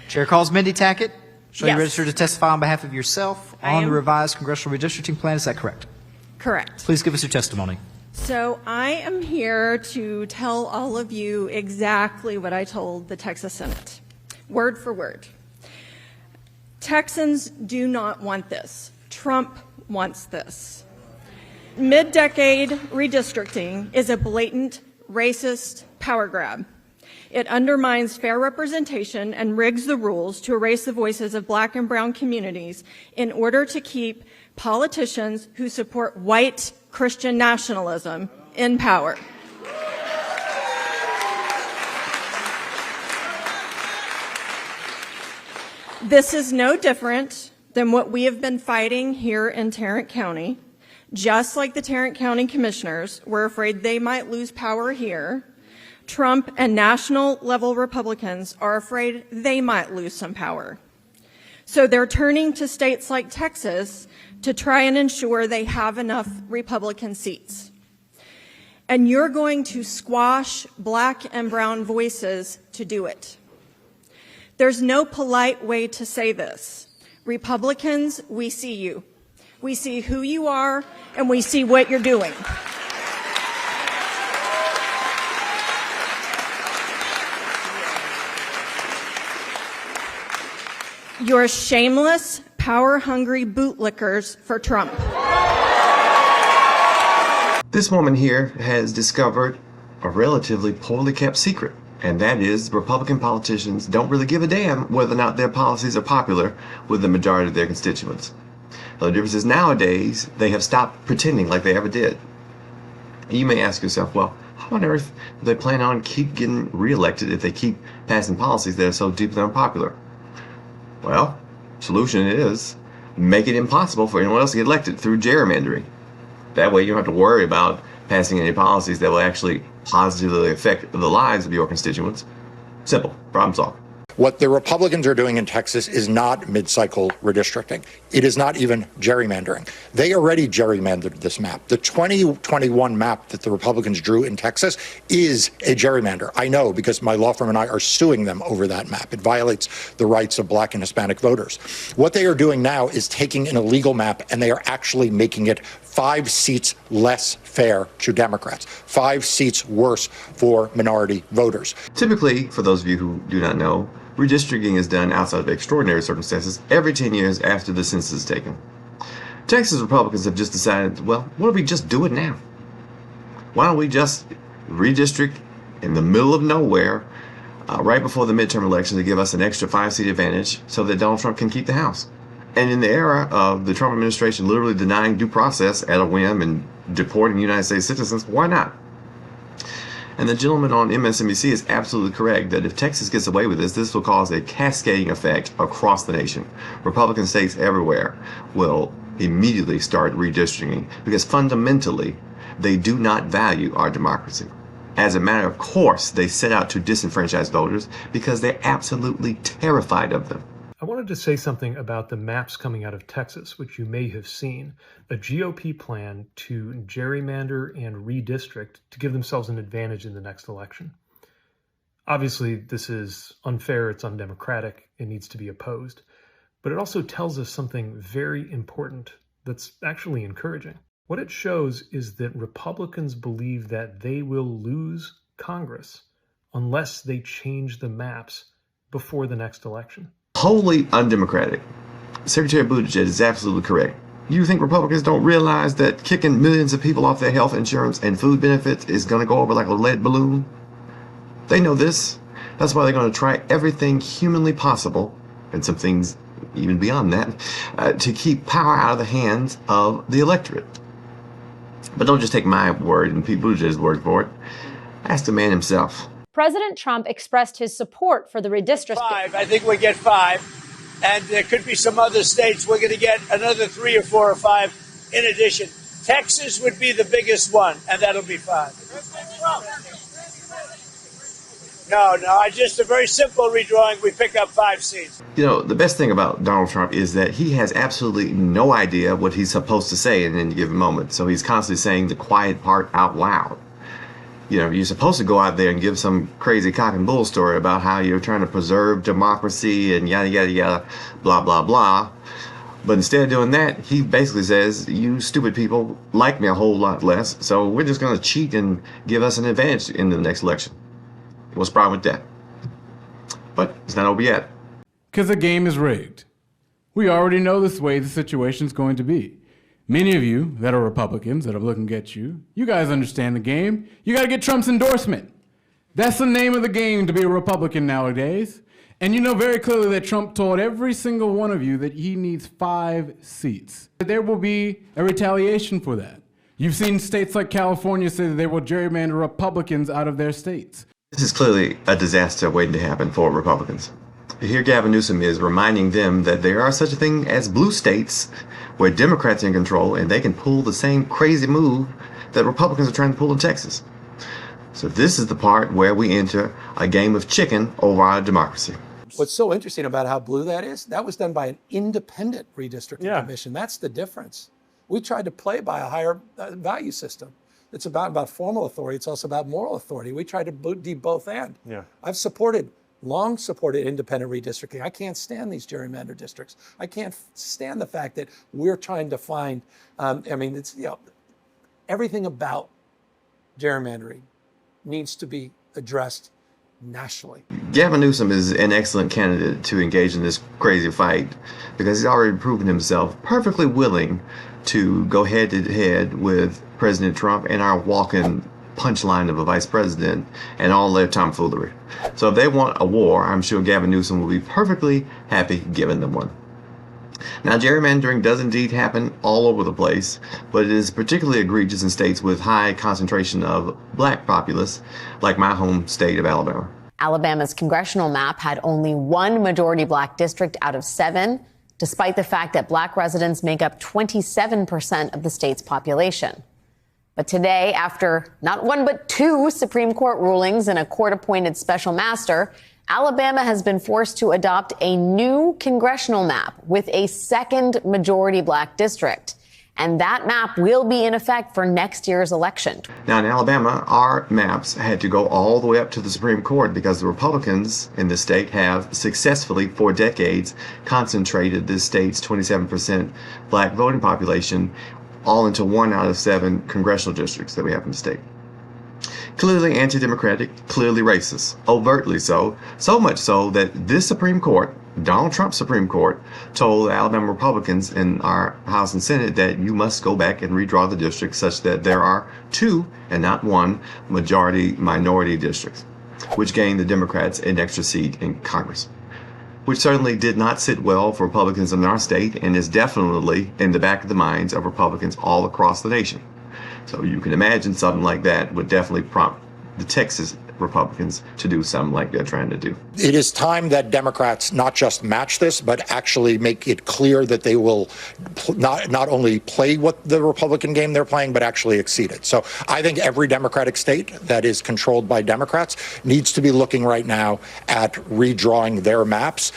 Chair calls Mindy Tackett. Show you Yes. registered to testify on behalf of yourself on the revised congressional redistricting plan. Is that correct? Correct. Please give us your testimony. So I am here to tell all of you exactly what I told the Texas Senate, word for word. Texans do not want this. Trump wants this. Mid-decade redistricting is a blatant, racist power grab. It undermines fair representation and rigs the rules to erase the voices of black and brown communities in order to keep politicians who support white Christian nationalism in power. This is no different than what we have been fighting here in Tarrant County. Just like the Tarrant County commissioners were afraid they might lose power here, Trump and national-level Republicans are afraid they might lose some power. So they're turning to states like Texas to try and ensure they have enough Republican seats. And you're going to squash black and brown voices to do it. There's no polite way to say this. Republicans, we see you. We see who you are, and we see what you're doing. You're shameless, power-hungry bootlickers for Trump. This woman here has discovered a relatively poorly kept secret, and that is Republican politicians don't really give a damn whether or not their policies are popular with the majority of their constituents. The difference is nowadays they have stopped pretending like they ever did. You may ask yourself, well, how on earth do they plan on keep getting reelected if they keep passing policies that are so deeply unpopular? Well, solution is make it impossible for anyone else to get elected through gerrymandering. That way you don't have to worry about passing any policies that will actually positively affect the lives of your constituents. Simple, problem solved. What the Republicans are doing in Texas is not mid-cycle redistricting. It is not even gerrymandering. They already gerrymandered this map. The 2021 map that the Republicans drew in Texas is a gerrymander. I know because my law firm and I are suing them over that map. It violates the rights of black and Hispanic voters. What they are doing now is taking an illegal map and they are actually making it 5 seats less fair to Democrats, 5 seats worse for minority voters. Typically, for those of you who do not know, redistricting is done outside of extraordinary circumstances every 10 years after the census is taken. Texas Republicans have just decided, well, what if we just do it now? Why don't we just redistrict in the middle of nowhere right before the midterm election to give us an extra 5-seat advantage so that Donald Trump can keep the House? And in the era of the Trump administration literally denying due process at a whim and deporting United States citizens, why not? And the gentleman on MSNBC is absolutely correct that if Texas gets away with this, this will cause a cascading effect across the nation. Republican states everywhere will immediately start redistricting because fundamentally they do not value our democracy. As a matter of course, they set out to disenfranchise voters because they're absolutely terrified of them. I wanted to say something about the maps coming out of Texas, which you may have seen, a GOP plan to gerrymander and redistrict to give themselves an advantage in the next election. Obviously, this is unfair, it's undemocratic, it needs to be opposed, but it also tells us something very important that's actually encouraging. What it shows is that Republicans believe that they will lose Congress unless they change the maps before the next election. Wholly undemocratic. Secretary Buttigieg is absolutely correct. You think Republicans don't realize that kicking millions of people off their health insurance and food benefits is going to go over like a lead balloon? They know this. That's why they're going to try everything humanly possible, and some things even beyond that, to keep power out of the hands of the electorate. But don't just take my word and Pete Buttigieg's word for it. Ask the man himself. President Trump expressed his support for the redistricting. 5, I think we get 5, and there could be some other states. We're going to get another 3 or 4 or 5 in addition. Texas would be the biggest one, and that'll be 5. No, just a very simple redrawing. We pick up 5 seats. You know, the best thing about Donald Trump is that he has absolutely no idea what he's supposed to say in any given moment. So he's constantly saying the quiet part out loud. you're supposed to go out there and give some crazy cock and bull story about how you're trying to preserve democracy and yada, yada, yada, blah, blah, blah. But instead of doing that, he basically says, you stupid people like me a whole lot less, so we're just going to cheat and give us an advantage in the next election. What's the problem with that? But it's not over yet. Because the game is rigged. We already know this way the situation's going to be. Many of you that are Republicans that are looking at you, you guys understand the game. You got to get Trump's endorsement. That's the name of the game to be a Republican nowadays. And you know very clearly that Trump told every single one of you that he needs 5 seats. There will be a retaliation for that. You've seen states like California say that they will gerrymander Republicans out of their states. This is clearly a disaster waiting to happen for Republicans. Here Gavin Newsom is reminding them that there are such a thing as blue states where Democrats are in control and they can pull the same crazy move that Republicans are trying to pull in Texas. So this is the part where we enter a game of chicken over our democracy. What's so interesting about how blue that is, that was done by an independent redistricting commission. That's the difference. We tried to play by a higher value system. It's about formal authority. It's also about moral authority. We tried to do both and. Yeah. I've long supported independent redistricting. I can't stand these gerrymandered districts. I can't stand the fact that we're trying to find, it's, everything about gerrymandering needs to be addressed nationally. Gavin Newsom is an excellent candidate to engage in this crazy fight because he's already proven himself perfectly willing to go head to head with President Trump and our walking punchline of a vice president and all their tomfoolery. So if they want a war, I'm sure Gavin Newsom will be perfectly happy giving them one. Now, gerrymandering does indeed happen all over the place, but it is particularly egregious in states with high concentration of black populace, like my home state of Alabama. Alabama's congressional map had only 1 majority black district out of 7, despite the fact that black residents make up 27% of the state's population. But today, after not 1 but 2 Supreme Court rulings and a court-appointed special master, Alabama has been forced to adopt a new congressional map with a 2nd majority black district. And that map will be in effect for next year's election. Now, in Alabama, our maps had to go all the way up to the Supreme Court because the Republicans in the state have successfully, for decades, concentrated this state's 27% black voting population all into 1 out of 7 congressional districts that we have in the state. Clearly anti-democratic, clearly racist, overtly so, so much so that this Supreme Court, Donald Trump's Supreme Court, told Alabama Republicans in our House and Senate that you must go back and redraw the districts such that there are 2 and not 1 majority-minority districts, which gained the Democrats an extra seat in Congress, which certainly did not sit well for Republicans in our state and is definitely in the back of the minds of Republicans all across the nation. So you can imagine something like that would definitely prompt the Texas Republicans to do something like they're trying to do. It is time that Democrats not just match this, but actually make it clear that they will not only play what the Republican game they're playing, but actually exceed it. So I think every Democratic state that is controlled by Democrats needs to be looking right now at redrawing their maps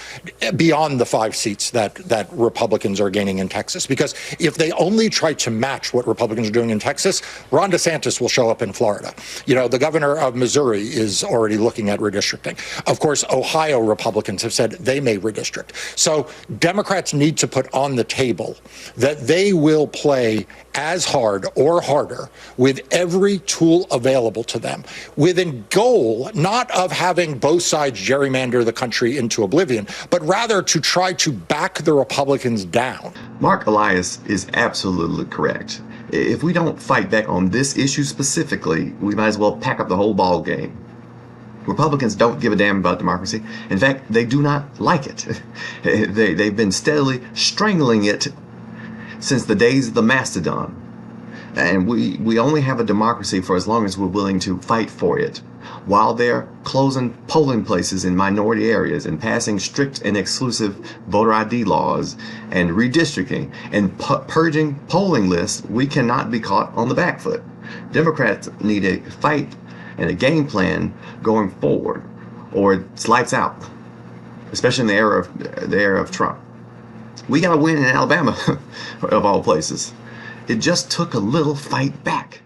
beyond the 5 seats that Republicans are gaining in Texas. Because if they only try to match what Republicans are doing in Texas, Ron DeSantis will show up in Florida. The governor of Missouri is already looking at redistricting. Of course, Ohio Republicans have said they may redistrict. So Democrats need to put on the table that they will play as hard or harder with every tool available to them, with a goal not of having both sides gerrymander the country into oblivion, but rather to try to back the Republicans down. Mark Elias is absolutely correct. If we don't fight back on this issue specifically, we might as well pack up the whole ball game. Republicans don't give a damn about democracy. In fact, they do not like it. They've been steadily strangling it since the days of the Mastodon. And we only have a democracy for as long as we're willing to fight for it. While they're closing polling places in minority areas and passing strict and exclusive voter ID laws and redistricting and purging polling lists, we cannot be caught on the back foot. Democrats need a fight and a game plan going forward, or it's lights out, especially in the era of Trump. We got to win in Alabama, of all places. It just took a little fight back.